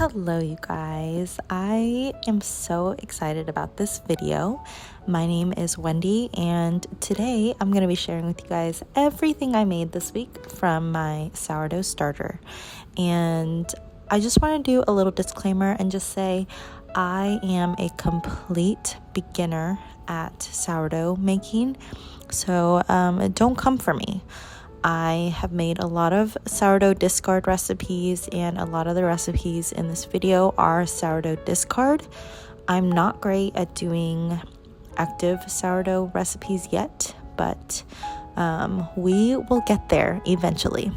Hello you guys, I am so excited about this video. My name is Wendy and today I'm going to be sharing with you guys everything I made this week from my sourdough starter. And I just want to do a little disclaimer and just say I am a complete beginner at sourdough making, so don't come for me. I have made a lot of sourdough discard recipes, and a lot of the recipes in this video are sourdough discard. I'm not great at doing active sourdough recipes yet, but we will get there eventually.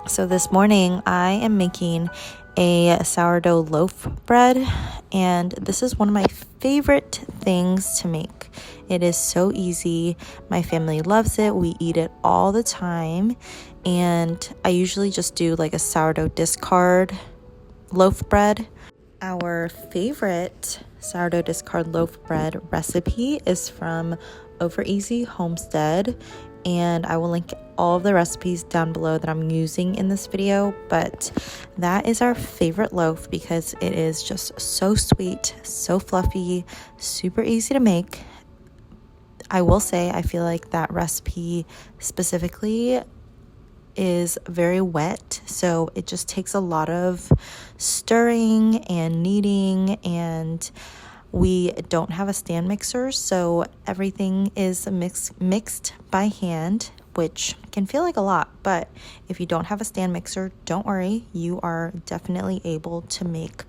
So this morning I am making a sourdough loaf bread, and this is one of my favorite things to make. It is so easy. My family loves it. We eat it all the time, and I usually just do like a sourdough discard loaf bread. Our favorite sourdough discard loaf bread recipe is from Over Easy Homestead, and I will link all of the recipes down below that I'm using in this video, but that is our favorite loaf because it is just so sweet, so fluffy, super easy to make. I will say I feel like that recipe specifically is very wet, so it just takes a lot of stirring and kneading, and we don't have a stand mixer, so everything is mixed by hand, which can feel like a lot, but if you don't have a stand mixer, don't worry, you are definitely able to make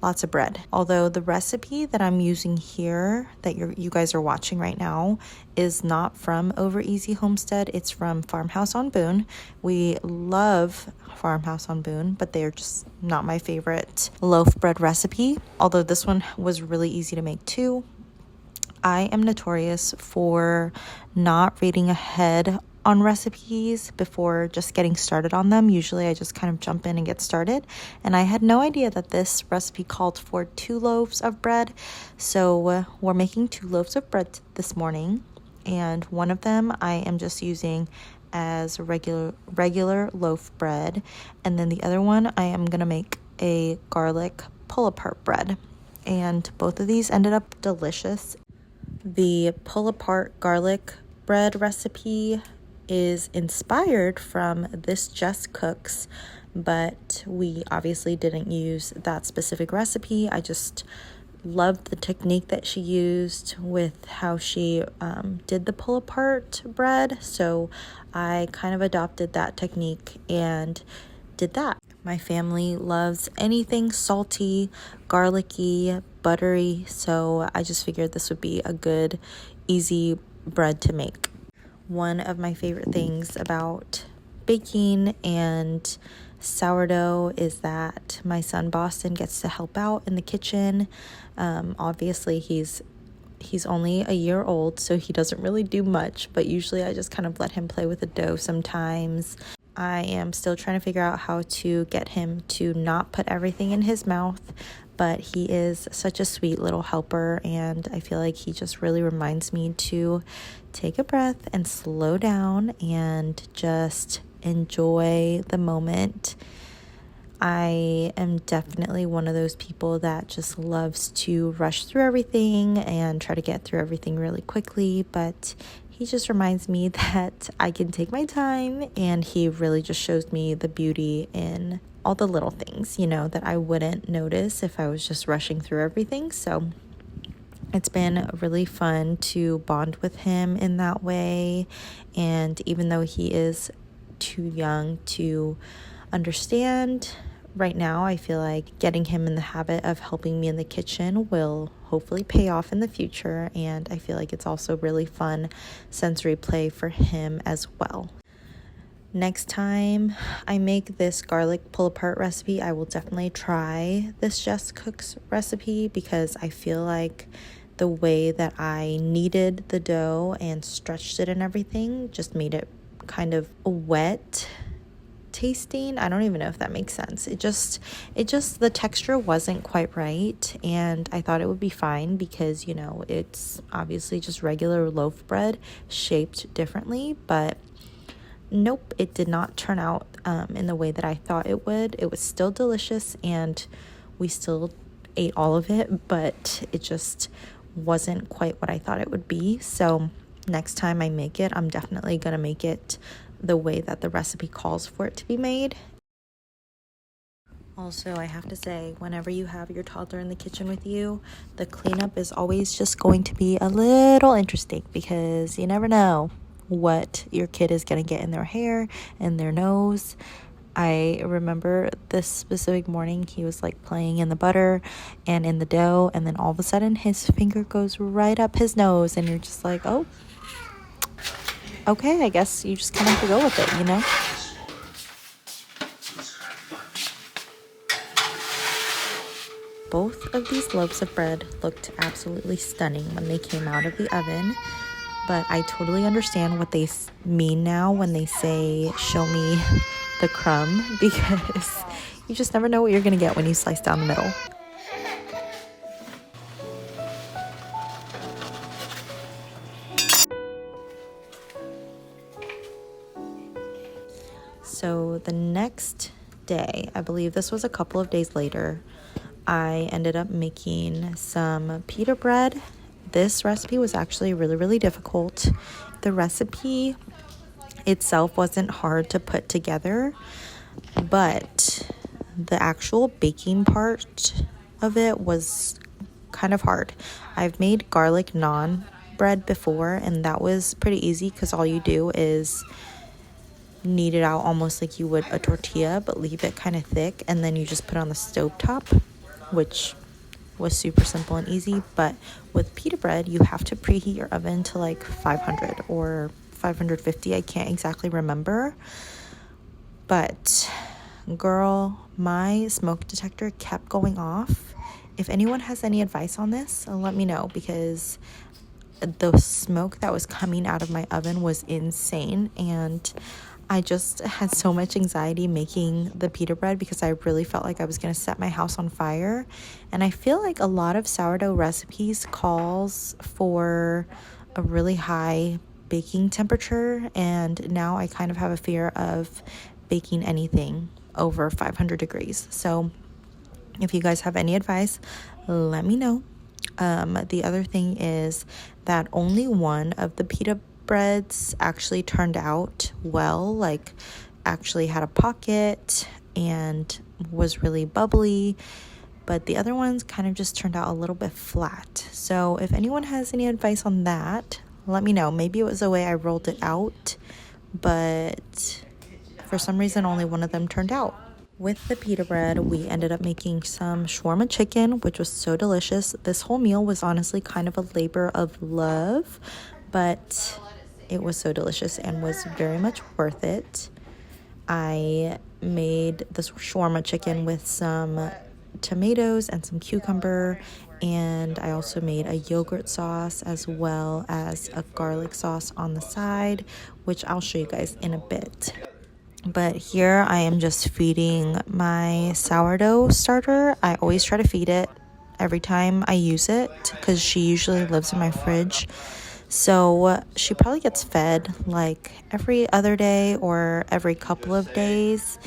lots of bread. Although the recipe that I'm using here that you guys are watching right now is not from Over Easy Homestead, it's from Farmhouse on Boone. We love Farmhouse on Boone, but they're just not my favorite loaf bread recipe, although this one was really easy to make too. I am notorious for not reading ahead on recipes before just getting started on them. Usually I just kind of jump in and get started, and I had no idea that this recipe called for 2 loaves of bread. So we're making 2 loaves of bread this morning, and one of them I am just using as regular loaf bread, and then the other one I am gonna make a garlic pull-apart bread, and both of these ended up delicious. The pull-apart garlic bread recipe is inspired from This Just Cooks, but we obviously didn't use that specific recipe. I just loved the technique that she used with how she did the pull apart bread, so I kind of adopted that technique and did that. My family loves anything salty, garlicky, buttery, so I just figured this would be a good, easy bread to make. One of my favorite things about baking and sourdough is that my son Boston gets to help out in the kitchen. Obviously he's only a year old, so he doesn't really do much, but usually I just kind of let him play with the dough sometimes. I am still trying to figure out how to get him to not put everything in his mouth, but he is such a sweet little helper, and I feel like he just really reminds me to take a breath and slow down and just enjoy the moment. I am definitely one of those people that just loves to rush through everything and try to get through everything really quickly, but he just reminds me that I can take my time, and he really just shows me the beauty in all the little things, that I wouldn't notice if I was just rushing through everything. So it's been really fun to bond with him in that way, and even though he is too young to understand right now, I feel like getting him in the habit of helping me in the kitchen will hopefully pay off in the future, and I feel like it's also really fun sensory play for him as well. Next time I make this garlic pull-apart recipe, I will definitely try This Just Cooks recipe, because I feel like the way that I kneaded the dough and stretched it and everything just made it kind of wet tasting. I don't even know if that makes sense. It just the texture wasn't quite right, and I thought it would be fine because it's obviously just regular loaf bread shaped differently, but nope, it did not turn out in the way that I thought it would. It was still delicious, and we still ate all of it, but it just wasn't quite what I thought it would be. So next time I make it, I'm definitely gonna make it the way that the recipe calls for it to be made. Also, I have to say, whenever you have your toddler in the kitchen with you, the cleanup is always just going to be a little interesting because you never know what your kid is going to get in their hair and their nose. I remember this specific morning, he was like playing in the butter and in the dough, and then all of a sudden his finger goes right up his nose, and you're just like, oh, okay, I guess you just kind of have to go with it, you know? Both of these loaves of bread looked absolutely stunning when they came out of the oven, but I totally understand what they mean now when they say, show me the crumb, because you just never know what you're going to get when you slice down the middle. So the next day, I believe this was a couple of days later, I ended up making some pita bread. This recipe was actually really, really difficult. The recipe itself wasn't hard to put together, but the actual baking part of it was kind of hard. I've made garlic naan bread before, and that was pretty easy because all you do is knead it out almost like you would a tortilla, but leave it kind of thick, and then you just put it on the stove top, which was super simple and easy. But with pita bread, you have to preheat your oven to like 500 or 550. I can't exactly remember. But girl, my smoke detector kept going off. If anyone has any advice on this, let me know, because the smoke that was coming out of my oven was insane, and I just had so much anxiety making the pita bread because I really felt like I was going to set my house on fire. And I feel like a lot of sourdough recipes calls for a really high baking temperature, and now I kind of have a fear of baking anything over 500 degrees. So if you guys have any advice, let me know. The other thing is that only one of the pita breads actually turned out well, like actually had a pocket and was really bubbly, but the other ones kind of just turned out a little bit flat. So if anyone has any advice on that, let me know. Maybe it was the way I rolled it out, but for some reason only one of them turned out. With the pita bread, we ended up making some shawarma chicken, which was so delicious. This whole meal was honestly kind of a labor of love, but it was so delicious and was very much worth it. I made this shawarma chicken with some tomatoes and some cucumber, and I also made a yogurt sauce as well as a garlic sauce on the side, which I'll show you guys in a bit. But here I am just feeding my sourdough starter. I always try to feed it every time I use it because she usually lives in my fridge. So she probably gets fed like every other day or every couple of days.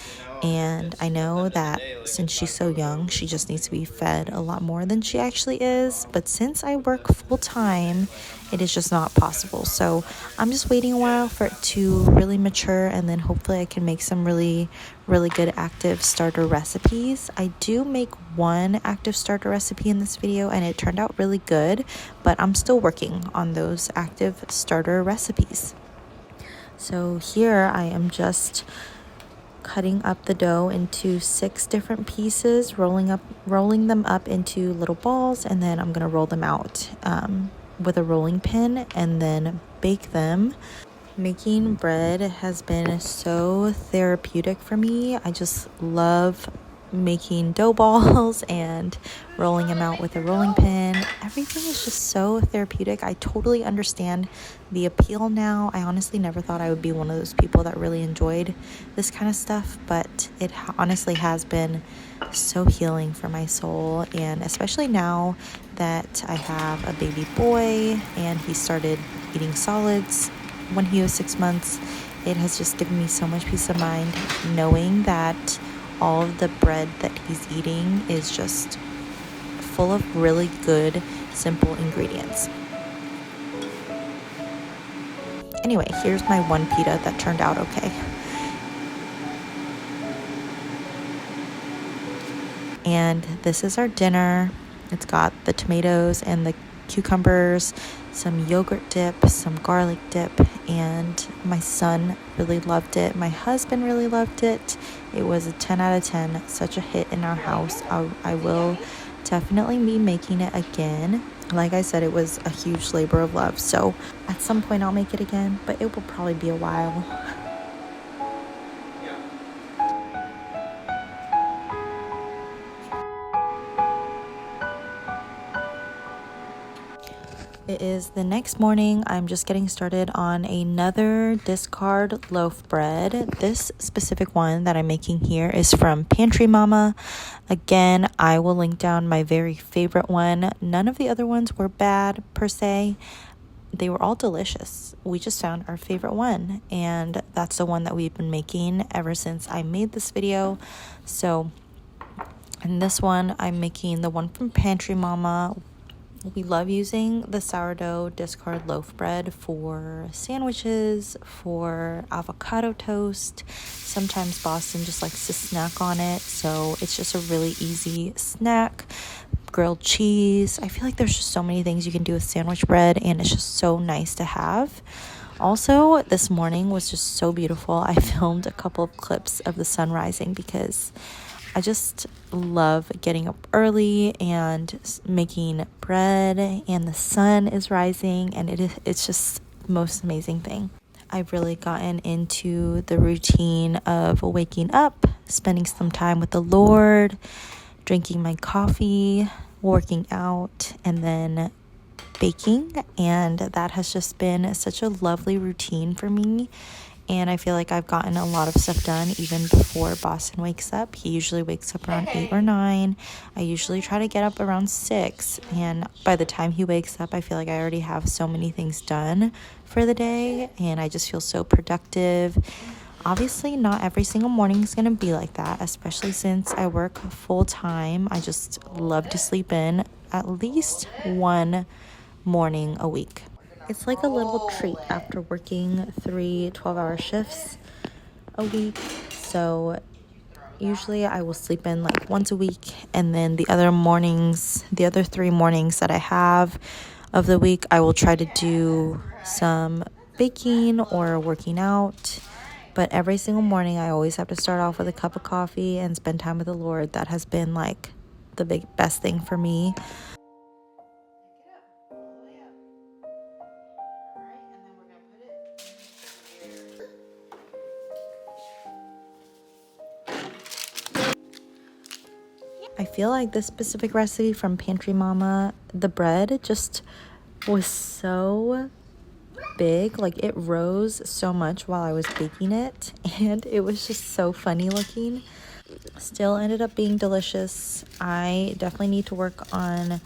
And I know that since she's so young, she just needs to be fed a lot more than she actually is. But since I work full time, it is just not possible. So I'm just waiting a while for it to really mature, and then hopefully I can make some really, really good active starter recipes. I do make one active starter recipe in this video, and it turned out really good, but I'm still working on those active starter recipes. So here I am just cutting up the dough into 6 different pieces, rolling them up into little balls, and then I'm gonna roll them out with a rolling pin and then bake them. Making bread has been so therapeutic for me. I just love making dough balls and rolling them out with a rolling pin. Everything is just so therapeutic. I totally understand the appeal now. I honestly never thought I would be one of those people that really enjoyed this kind of stuff, but it honestly has been so healing for my soul. And especially now that I have a baby boy and he started eating solids when he was 6 months, it has just given me so much peace of mind knowing that all of the bread that he's eating is just full of really good, simple ingredients. Anyway, here's my one pita that turned out okay. And this is our dinner. It's got the tomatoes and the cucumbers, some yogurt dip, some garlic dip, and my son really loved it. My husband really loved it. It was a 10 out of 10, such a hit in our house. I will definitely be making it again. Like I said, it was a huge labor of love, so at some point I'll make it again, but it will probably be a while. It is the next morning. I'm just getting started on another discard loaf bread. This specific one that I'm making here is from Pantry Mama. Again, I will link down my very favorite one. None of the other ones were bad per se. They were all delicious. We just found our favorite one, and that's the one that we've been making ever since I made this video. So in this one, I'm making the one from Pantry Mama. We love using the sourdough discard loaf bread for sandwiches, for avocado toast. Sometimes Boston just likes to snack on it, so it's just a really easy snack. Grilled cheese. I feel like there's just so many things you can do with sandwich bread, and it's just so nice to have. Also, this morning was just so beautiful. I filmed a couple of clips of the sun rising because I just love getting up early and making bread, and the sun is rising, and it's just the most amazing thing. I've really gotten into the routine of waking up, spending some time with the Lord, drinking my coffee, working out, and then baking, and that has just been such a lovely routine for me. And I feel like I've gotten a lot of stuff done even before Boston wakes up. He usually wakes up around 8 or 9. I usually try to get up around 6. And by the time he wakes up, I feel like I already have so many things done for the day. And I just feel so productive. Obviously, not every single morning is going to be like that, especially since I work full time. I just love to sleep in at least one morning a week. It's like a little treat after working 3 12-hour shifts a week. So usually I will sleep in like once a week, and then the other 3 mornings that I have of the week, I will try to do some baking or working out. But every single morning I always have to start off with a cup of coffee and spend time with the Lord. That has been like the best thing for me. I feel like this specific recipe from Pantry Mama, the bread just was so big. Like, it rose so much while I was baking it, and it was just so funny looking. Still ended up being delicious. I definitely need to work on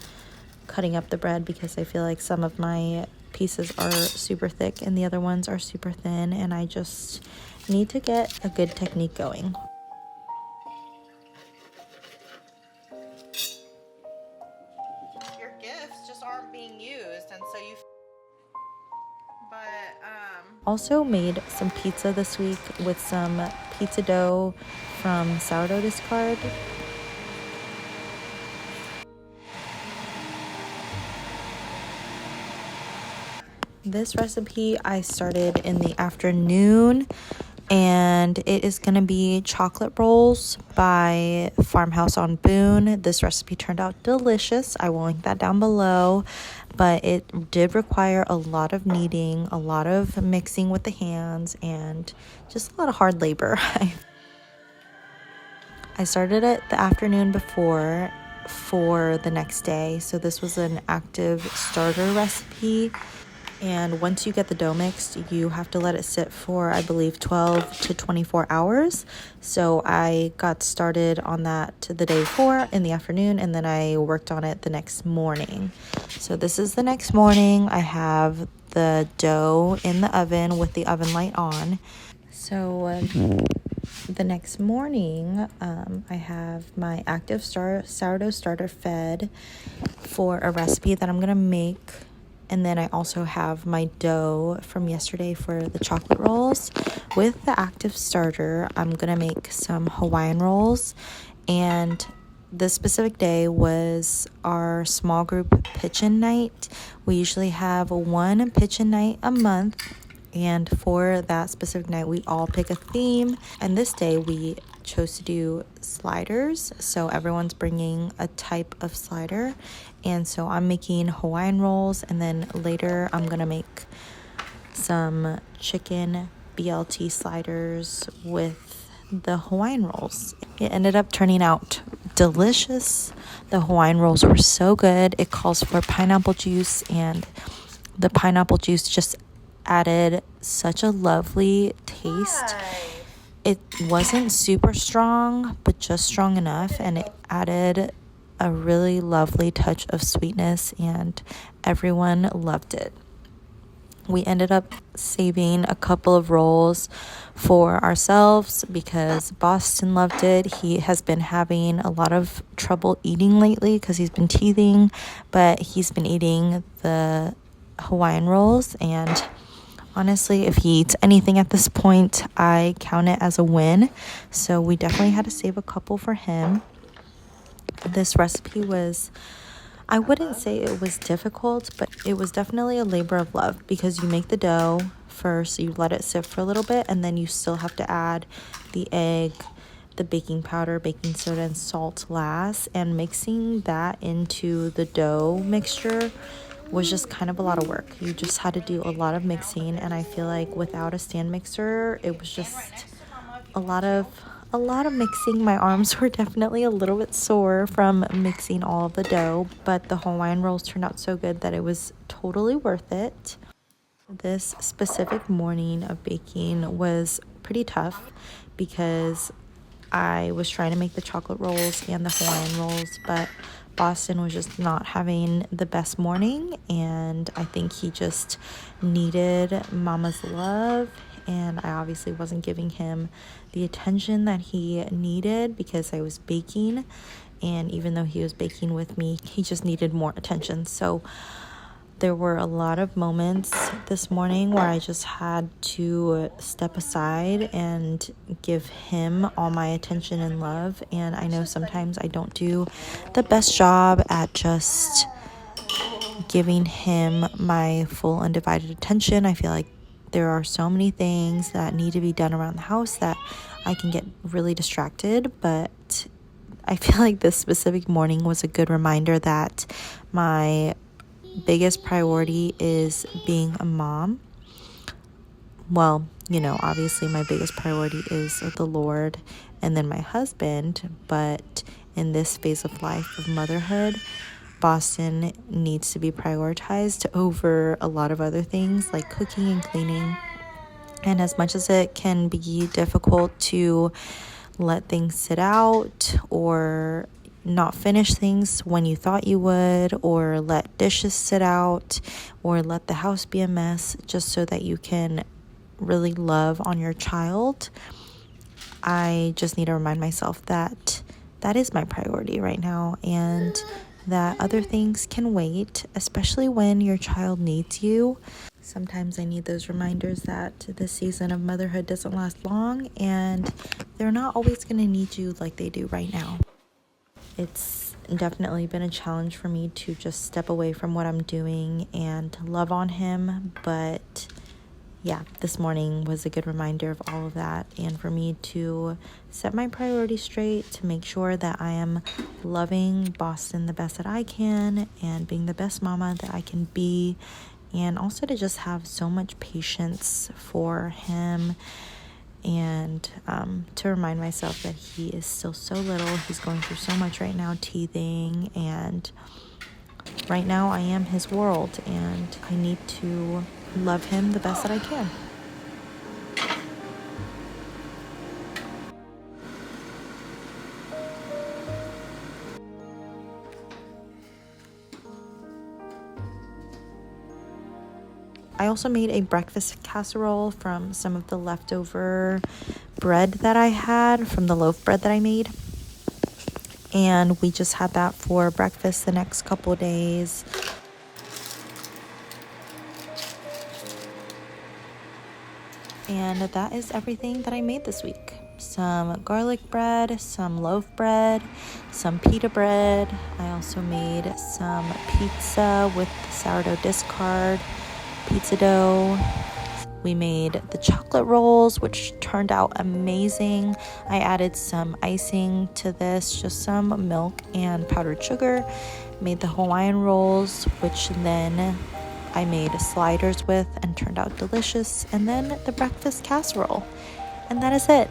cutting up the bread because I feel like some of my pieces are super thick and the other ones are super thin, and I just need to get a good technique going. Aren't being used, and so also made some pizza this week with some pizza dough from Sourdough Discard. This recipe I started in the afternoon, and it is going to be chocolate rolls by Farmhouse on Boone. This recipe turned out delicious. I will link that down below, but it did require a lot of kneading, a lot of mixing with the hands, and just a lot of hard labor. I started it the afternoon before for the next day, so this was an active starter recipe. And once you get the dough mixed, you have to let it sit for, I believe, 12 to 24 hours. So I got started on that the day before in the afternoon, and then I worked on it the next morning. So this is the next morning. I have the dough in the oven with the oven light on. So the next morning, I have my active sourdough starter fed for a recipe that I'm going to make. And then I also have my dough from yesterday for the chocolate rolls. With the active starter, I'm going to make some Hawaiian rolls. And this specific day was our small group pitch-in night. We usually have one pitch-in night a month. And for that specific night, we all pick a theme. And this day, we chose to do sliders. So everyone's bringing a type of slider. And so I'm making Hawaiian rolls. And then later, I'm going to make some chicken BLT sliders with the Hawaiian rolls. It ended up turning out delicious. The Hawaiian rolls were so good. It calls for pineapple juice, and the pineapple juice just added such a lovely taste. It wasn't super strong, but just strong enough, and it added a really lovely touch of sweetness, and everyone loved it. We ended up saving a couple of rolls for ourselves because Boston loved it. He has been having a lot of trouble eating lately because he's been teething, but he's been eating the Hawaiian rolls, and honestly, if he eats anything at this point, I count it as a win. So we definitely had to save a couple for him. This recipe was, I wouldn't say it was difficult, but it was definitely a labor of love because you make the dough first, you let it sit for a little bit, and then you still have to add the egg, the baking powder, baking soda, and salt last. And mixing that into the dough mixture was just kind of a lot of work. You just had to do a lot of mixing, and I feel like without a stand mixer, it was just a lot of mixing. My arms were definitely a little bit sore from mixing all of the dough, but the Hawaiian rolls turned out so good that it was totally worth it. This specific morning of baking was pretty tough because I was trying to make the chocolate rolls and the Hawaiian rolls, but Boston was just not having the best morning, and I think he just needed mama's love, and I obviously wasn't giving him the attention that he needed because I was baking, and even though he was baking with me, he just needed more attention. So there were a lot of moments this morning where I just had to step aside and give him all my attention and love. And I know sometimes I don't do the best job at just giving him my full undivided attention. I feel like there are so many things that need to be done around the house that I can get really distracted, but I feel like this specific morning was a good reminder that my biggest priority is being a mom. Well, obviously my biggest priority is the Lord and then my husband, but in this phase of life of motherhood, Boston needs to be prioritized over a lot of other things like cooking and cleaning. And as much as it can be difficult to let things sit out or not finish things when you thought you would, or let dishes sit out, or let the house be a mess just so that you can really love on your child, I just need to remind myself that that is my priority right now, and that other things can wait, especially when your child needs you. Sometimes I need those reminders that the season of motherhood doesn't last long, and they're not always going to need you like they do right now. It's definitely been a challenge for me to just step away from what I'm doing and love on him. But yeah, this morning was a good reminder of all of that. And for me to set my priorities straight, to make sure that I am loving Boston the best that I can and being the best mama that I can be. And also to just have so much patience for him. And to remind myself that he is still so little. He's going through so much right now, teething, and right now I am his world, and I need to love him the best that I can. I also made a breakfast casserole from some of the leftover bread that I had from the loaf bread that I made. And we just had that for breakfast the next couple days. And that is everything that I made this week. Some garlic bread, some loaf bread, some pita bread. I also made some pizza with the sourdough discard, pizza dough. We made the chocolate rolls, which turned out amazing. I added some icing to this, just some milk and powdered sugar. Made the Hawaiian rolls, which then I made sliders with and turned out delicious. And then the breakfast casserole. And that is it.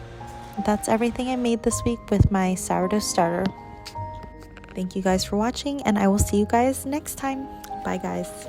That's everything I made this week with my sourdough starter. Thank you guys for watching, and I will see you guys next time. Bye guys.